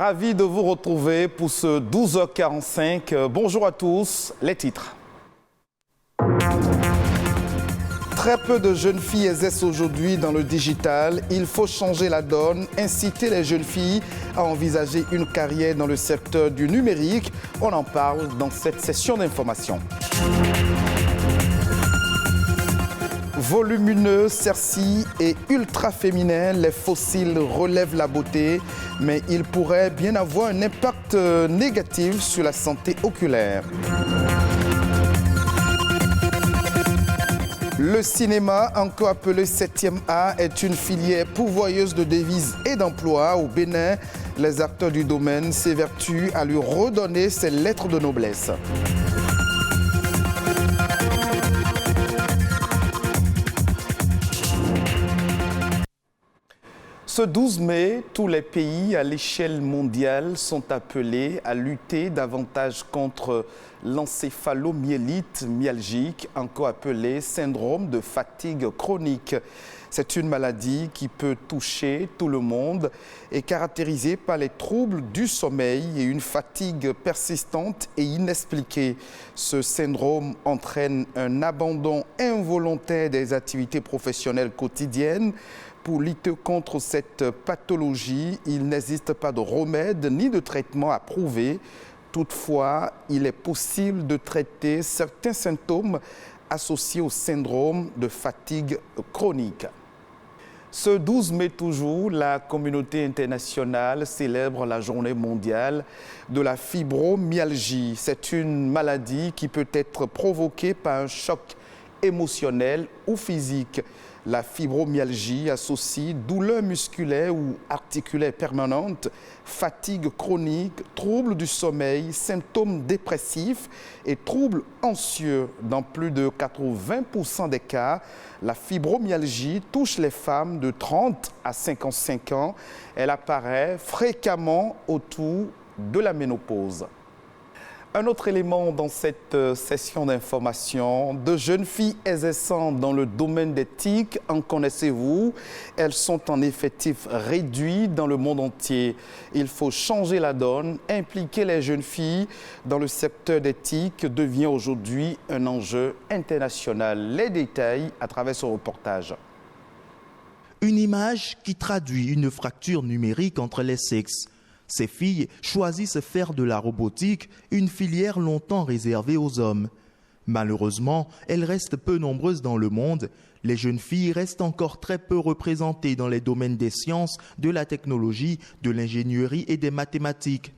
Ravi de vous retrouver pour ce 12h45. Bonjour à tous, les titres. Très peu de jeunes filles exercent aujourd'hui dans le digital. Il faut changer la donne, inciter les jeunes filles à envisager une carrière dans le secteur du numérique. On en parle dans cette session d'information. Volumineux, cercis et ultra féminins, les fossiles relèvent la beauté, mais ils pourraient bien avoir un impact négatif sur la santé oculaire. Le cinéma, encore appelé 7e art, est une filière pourvoyeuse de devises et d'emplois. Au Bénin, les acteurs du domaine s'évertuent à lui redonner ses lettres de noblesse. Ce 12 mai, tous les pays à l'échelle mondiale sont appelés à lutter davantage contre l'encéphalomyélite myalgique, encore appelé syndrome de fatigue chronique. C'est une maladie qui peut toucher tout le monde et caractérisée par les troubles du sommeil et une fatigue persistante et inexpliquée. Ce syndrome entraîne un abandon involontaire des activités professionnelles quotidiennes. Pour lutter contre cette pathologie, il n'existe pas de remède ni de traitement approuvé. Toutefois, il est possible de traiter certains symptômes associés au syndrome de fatigue chronique. Ce 12 mai toujours, la communauté internationale célèbre la journée mondiale de la fibromyalgie. C'est une maladie qui peut être provoquée par un choc émotionnel ou physique. La fibromyalgie associe douleurs musculaires ou articulaires permanentes, fatigue chronique, troubles du sommeil, symptômes dépressifs et troubles anxieux. Dans plus de 80% des cas, la fibromyalgie touche les femmes de 30 à 55 ans. Elle apparaît fréquemment autour de la ménopause. Un autre élément dans cette session d'information, de jeunes filles exerçant dans le domaine des TIC, en connaissez-vous? Elles sont en effectif réduit dans le monde entier. Il faut changer la donne, impliquer les jeunes filles dans le secteur des TIC devient aujourd'hui un enjeu international. Les détails à travers ce reportage. Une image qui traduit une fracture numérique entre les sexes. Ces filles choisissent faire de la robotique une filière longtemps réservée aux hommes. Malheureusement, elles restent peu nombreuses dans le monde. Les jeunes filles restent encore très peu représentées dans les domaines des sciences, de la technologie, de l'ingénierie et des mathématiques.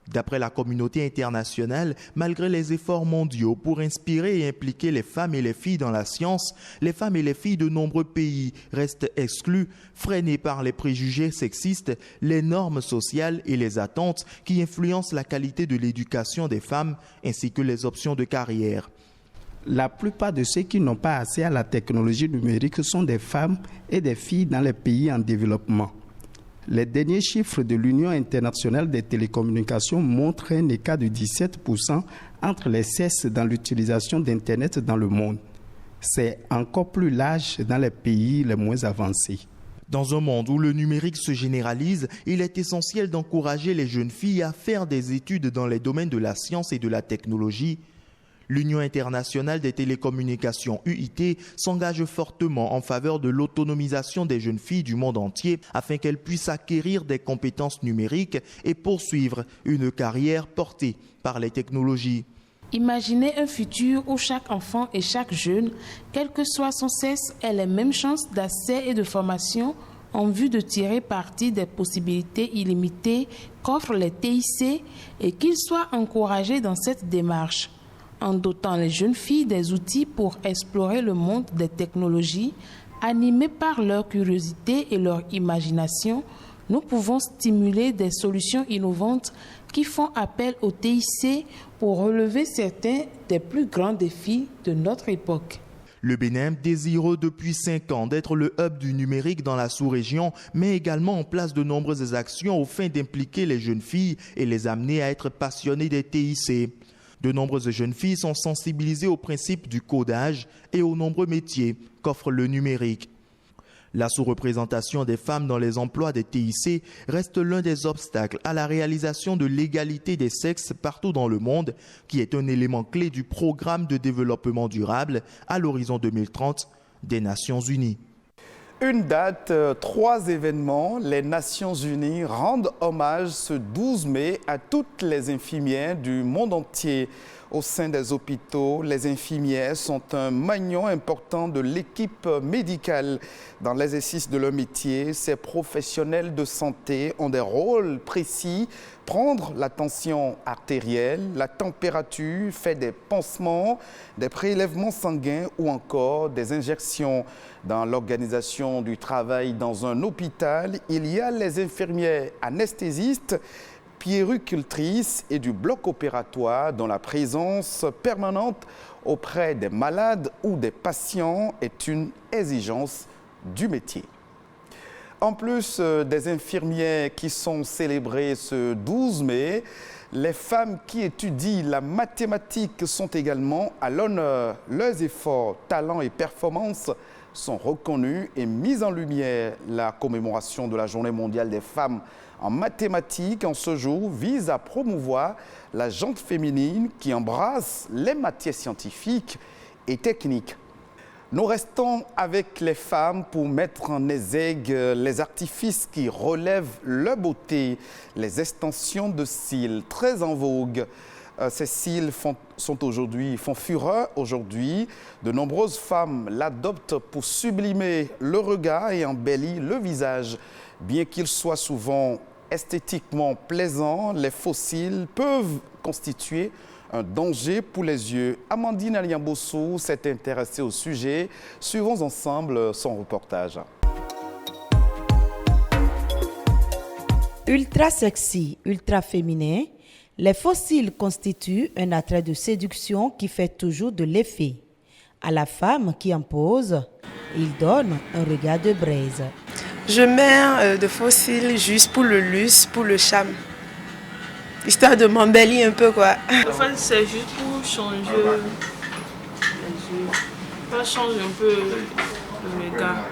D'après la communauté internationale, malgré les efforts mondiaux pour inspirer et impliquer les femmes et les filles dans la science, les femmes et les filles de nombreux pays restent exclues, freinées par les préjugés sexistes, les normes sociales et les attentes qui influencent la qualité de l'éducation des femmes ainsi que les options de carrière. La plupart de ceux qui n'ont pas accès à la technologie numérique sont des femmes et des filles dans les pays en développement. Les derniers chiffres de l'Union internationale des télécommunications montrent un écart de 17% entre les sexes dans l'utilisation d'Internet dans le monde. C'est encore plus large dans les pays les moins avancés. Dans un monde où le numérique se généralise, il est essentiel d'encourager les jeunes filles à faire des études dans les domaines de la science et de la technologie. L'Union internationale des télécommunications UIT s'engage fortement en faveur de l'autonomisation des jeunes filles du monde entier afin qu'elles puissent acquérir des compétences numériques et poursuivre une carrière portée par les technologies. Imaginez un futur où chaque enfant et chaque jeune, quel que soit son sexe, ait les mêmes chances d'accès et de formation en vue de tirer parti des possibilités illimitées qu'offrent les TIC et qu'ils soient encouragés dans cette démarche. En dotant les jeunes filles des outils pour explorer le monde des technologies, animées par leur curiosité et leur imagination, nous pouvons stimuler des solutions innovantes qui font appel au TIC pour relever certains des plus grands défis de notre époque. Le Bénin, désireux depuis 5 ans d'être le hub du numérique dans la sous-région, met également en place de nombreuses actions aux fins d'impliquer les jeunes filles et les amener à être passionnées des TIC. De nombreuses jeunes filles sont sensibilisées au principe du codage et aux nombreux métiers qu'offre le numérique. La sous-représentation des femmes dans les emplois des TIC reste l'un des obstacles à la réalisation de l'égalité des sexes partout dans le monde, qui est un élément clé du programme de développement durable à l'horizon 2030 des Nations Unies. Une date, 3 événements. Les Nations Unies rendent hommage ce 12 mai à toutes les infirmières du monde entier. Au sein des hôpitaux, les infirmières sont un maillon important de l'équipe médicale. Dans l'exercice de leur métier, ces professionnels de santé ont des rôles précis. Prendre la tension artérielle, la température, faire des pansements, des prélèvements sanguins ou encore des injections. Dans l'organisation du travail dans un hôpital, il y a les infirmières anesthésistes, puéricultrices et du bloc opératoire dont la présence permanente auprès des malades ou des patients est une exigence du métier. En plus des infirmières qui sont célébrées ce 12 mai, les femmes qui étudient la mathématique sont également à l'honneur. Leurs efforts, talents et performances sont reconnus et mis en lumière. La commémoration de la Journée mondiale des femmes en mathématiques en ce jour vise à promouvoir la gente féminine qui embrasse les matières scientifiques et techniques. Nous restons avec les femmes pour mettre en exergue les artifices qui relèvent leur beauté, les extensions de cils très en vogue. Ces cils font fureur aujourd'hui. De nombreuses femmes l'adoptent pour sublimer le regard et embellir le visage. Bien qu'ils soient souvent esthétiquement plaisants, les faux cils peuvent constituer un danger pour les yeux. Amandine Aliambosso s'est intéressée au sujet. Suivons ensemble son reportage. Ultra sexy, ultra féminin, les faux cils constituent un attrait de séduction qui fait toujours de l'effet. À la femme qui en pose, il donne un regard de braise. Je mets de faux cils juste pour le luxe, pour le charme. Histoire de m'embellir un peu, quoi. En fait, c'est juste pour changer les yeux. Ça change un peu le regard.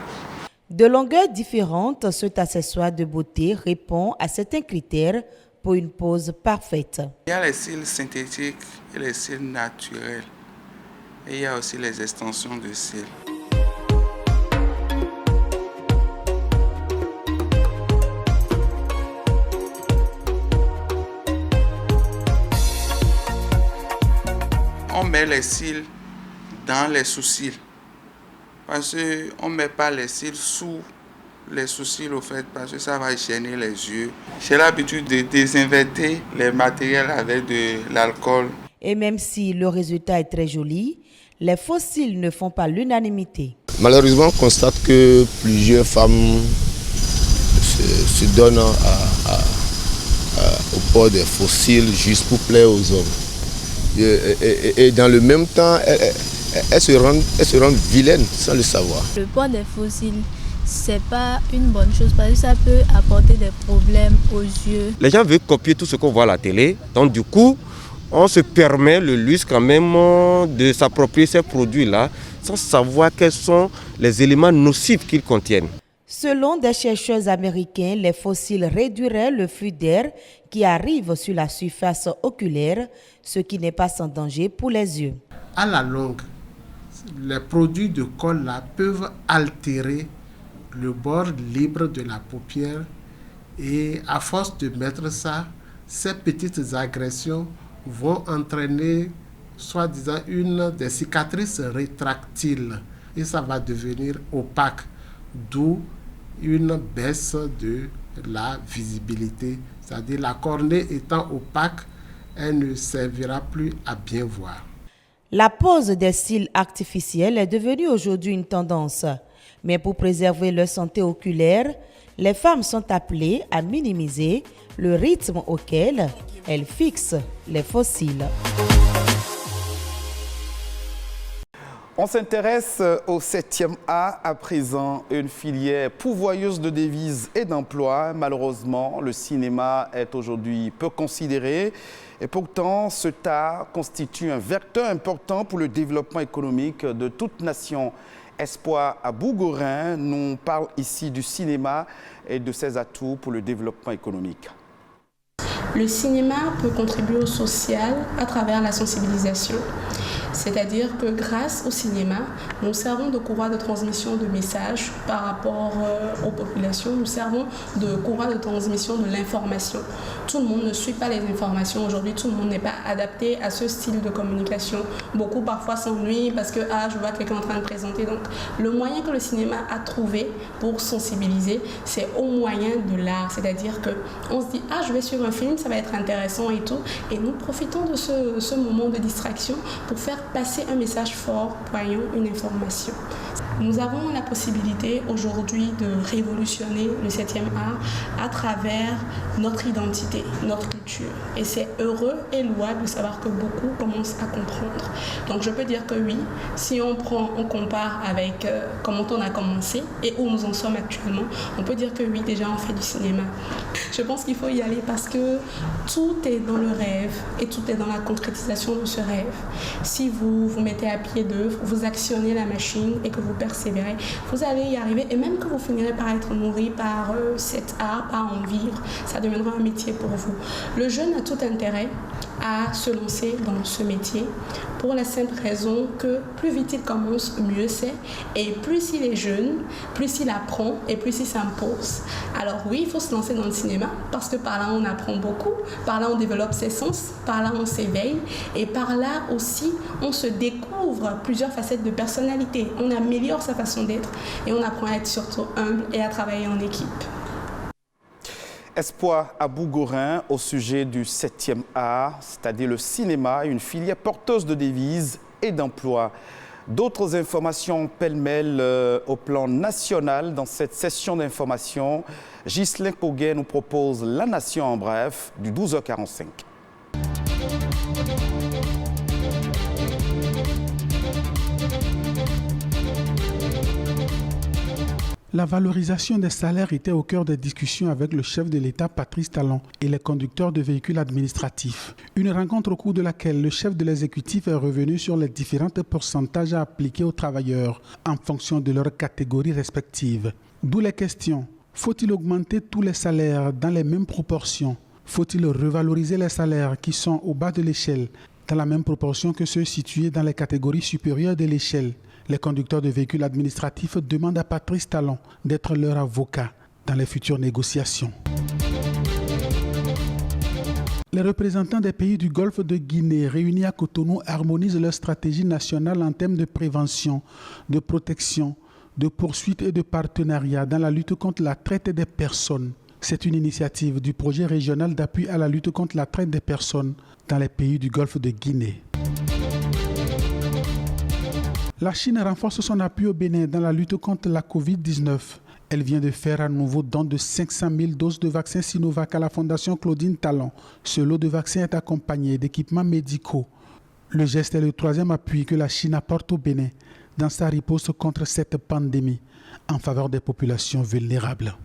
De longueurs différentes, cet accessoire de beauté répond à certains critères pour une pose parfaite. Il y a les cils synthétiques et les cils naturels. Et il y a aussi les extensions de cils. On met les cils dans les sous-cils. Parce qu'on ne met pas les cils sous les sous-cils, au fait, parce que ça va gêner les yeux. J'ai l'habitude de désinverter les matériels avec de l'alcool. Et même si le résultat est très joli, les faux cils ne font pas l'unanimité. Malheureusement, on constate que plusieurs femmes se donnent au port des faux cils juste pour plaire aux hommes. Et dans le même temps, elles se rendent vilaines sans le savoir. Le port des faux cils, c'est pas une bonne chose parce que ça peut apporter des problèmes aux yeux. Les gens veulent copier tout ce qu'on voit à la télé, donc du coup, on se permet le luxe quand même de s'approprier ces produits-là sans savoir quels sont les éléments nocifs qu'ils contiennent. Selon des chercheurs américains, les faux cils réduiraient le flux d'air qui arrive sur la surface oculaire, ce qui n'est pas sans danger pour les yeux. À la longue, les produits de colle là peuvent altérer le bord libre de la paupière et à force de mettre ça, ces petites agressions vont entraîner soi-disant une des cicatrices rétractiles et ça va devenir opaque, d'où une baisse de la visibilité. C'est-à-dire la cornée étant opaque, elle ne servira plus à bien voir. La pose des cils artificiels est devenue aujourd'hui une tendance. Mais pour préserver leur santé oculaire, les femmes sont appelées à minimiser le rythme auquel elles fixent les faux cils. On s'intéresse au 7e A à présent, une filière pourvoyeuse de devises et d'emplois. Malheureusement, le cinéma est aujourd'hui peu considéré et pourtant cet art constitue un vecteur important pour le développement économique de toute nation. Espoir Abougorin nous parle ici du cinéma et de ses atouts pour le développement économique. Le cinéma peut contribuer au social à travers la sensibilisation. C'est-à-dire que grâce au cinéma, nous servons de courroie de transmission de messages par rapport aux populations. Nous servons de courroie de transmission de l'information. Tout le monde ne suit pas les informations. Aujourd'hui, tout le monde n'est pas adapté à ce style de communication. Beaucoup parfois s'ennuient parce que je vois quelqu'un en train de présenter. Donc, le moyen que le cinéma a trouvé pour sensibiliser, c'est au moyen de l'art. C'est-à-dire qu'on se dit, je vais suivre un film, ça va être intéressant et tout. Et nous profitons de ce moment de distraction pour faire passer un message fort, voyons, une information. Nous avons la possibilité aujourd'hui de révolutionner le 7e art à travers notre identité, notre culture. Et c'est heureux et louable de savoir que beaucoup commencent à comprendre. Donc je peux dire que oui, si on compare avec comment on a commencé et où nous en sommes actuellement, on peut dire que oui, déjà on fait du cinéma. Je pense qu'il faut y aller parce que tout est dans le rêve et tout est dans la concrétisation de ce rêve. Si vous vous mettez à pied d'œuvre, vous actionnez la machine et que vous persévérez, vous allez y arriver et même que vous finirez par être nourri par cet art, par en vivre, ça deviendra un métier pour vous. Le jeune a tout intérêt à se lancer dans ce métier pour la simple raison que plus vite il commence, mieux c'est. Et plus il est jeune, plus il apprend et plus il s'impose. Alors oui, il faut se lancer dans le cinéma parce que par là on apprend beaucoup, par là on développe ses sens, par là on s'éveille et par là aussi on se découvre plusieurs facettes de personnalité. On améliore sa façon d'être et on apprend à être surtout humble et à travailler en équipe. Espoir Abougorin au sujet du 7e art, c'est-à-dire le cinéma, une filière porteuse de devises et d'emplois. D'autres informations pêle-mêle au plan national dans cette session d'information. Ghislain Koguet nous propose La Nation en bref du 12h45. La valorisation des salaires était au cœur des discussions avec le chef de l'État Patrice Talon et les conducteurs de véhicules administratifs. Une rencontre au cours de laquelle le chef de l'exécutif est revenu sur les différents pourcentages à appliquer aux travailleurs en fonction de leurs catégories respectives. D'où les questions. Faut-il augmenter tous les salaires dans les mêmes proportions? Faut-il revaloriser les salaires qui sont au bas de l'échelle dans la même proportion que ceux situés dans les catégories supérieures de l'échelle? Les conducteurs de véhicules administratifs demandent à Patrice Talon d'être leur avocat dans les futures négociations. Les représentants des pays du Golfe de Guinée réunis à Cotonou harmonisent leur stratégie nationale en termes de prévention, de protection, de poursuite et de partenariat dans la lutte contre la traite des personnes. C'est une initiative du projet régional d'appui à la lutte contre la traite des personnes dans les pays du Golfe de Guinée. La Chine renforce son appui au Bénin dans la lutte contre la Covid-19. Elle vient de faire un nouveau don de 500 000 doses de vaccins Sinovac à la Fondation Claudine Talon. Ce lot de vaccins est accompagné d'équipements médicaux. Le geste est le troisième appui que la Chine apporte au Bénin dans sa riposte contre cette pandémie en faveur des populations vulnérables.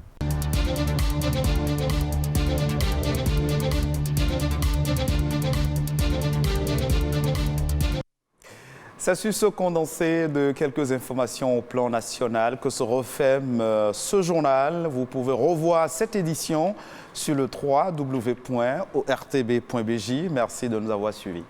Ça suit ce condensé de quelques informations au plan national que se referme ce journal. Vous pouvez revoir cette édition sur le www.ortb.bj. Merci de nous avoir suivis.